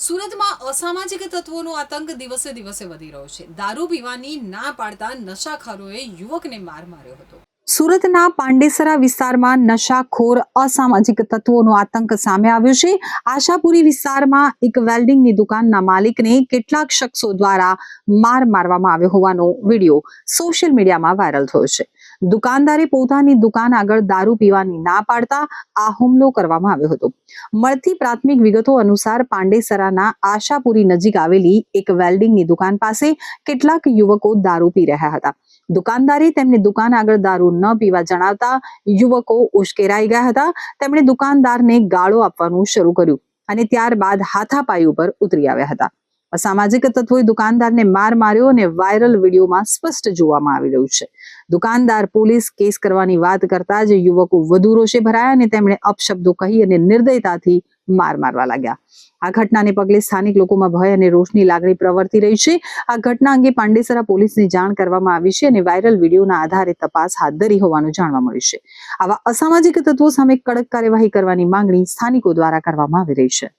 સુરતમાં અસામાજિક તત્વોનો આતંક દિવસે દિવસે વધી રહ્યો છે। દારૂ પીવાની ના પાડતા નશાખોરોએ યુવકને માર માર્યો હતો। સુરતના પાંડેસરા વિસ્તારમાં નશાખોર અસામાજિક તત્વોનો આતંક સામે આવ્યો છે। આશાપુરી વિસ્તારમાં એક વેલ્ડિંગની દુકાનના માલિકને કેટલાક શખ્સો દ્વારા માર મારવામાં આવ્યો હોવાનો વિડીયો સોશિયલ મીડિયામાં વાયરલ થયો છે। દુકાનદારે પોતાની દુકાન આગળ દારૂ પીવાની ના પાડતા આ હુમલો કરવામાં આવ્યો હતો। મળતી પ્રાથમિક વિગતો અનુસાર પાંડેસરાના આશાપુરી નજીક આવેલી એક વેલ્ડિંગની દુકાન પાસે કેટલાક યુવકો દારૂ પી રહ્યા હતા। દુકાનદારે તેમની દુકાન આગળ દારૂ ન પીવા જણાવતા યુવકો ઉશ્કેરાઈ ગયા હતા। તેમણે દુકાનદારને ગાળો આપવાનું શરૂ કર્યું અને ત્યારબાદ હાથાપાઈ ઉપર ઉતરી આવ્યા હતા। અસામાજિક તત્વોએ દુકાનદારને માર માર્યો અને વાયરલ વિડીયોમાં સ્પષ્ટ જોવામાં આવી રહ્યું છે। દુકાનદાર પોલીસ કેસ કરવાની વાત કરતા જ યુવકો વધુ રોષે ભરાયા અને તેમણે અપશબ્દો કહી અને નિર્દયતાથી માર મારવા લાગ્યા। આ ઘટનાને પગલે સ્થાનિક લોકોમાં ભય અને રોષની લાગણી પ્રવર્તી રહી છે। આ ઘટના અંગે પાંડેસરા પોલીસને જાણ કરવામાં આવી છે અને વાયરલ વિડીયોના આધારે તપાસ હાથ ધરી હોવાનું જાણવા મળ્યું છે। આવા અસામાજિક તત્વો સામે કડક કાર્યવાહી કરવાની માંગણી સ્થાનિકો દ્વારા કરવામાં આવી રહી છે।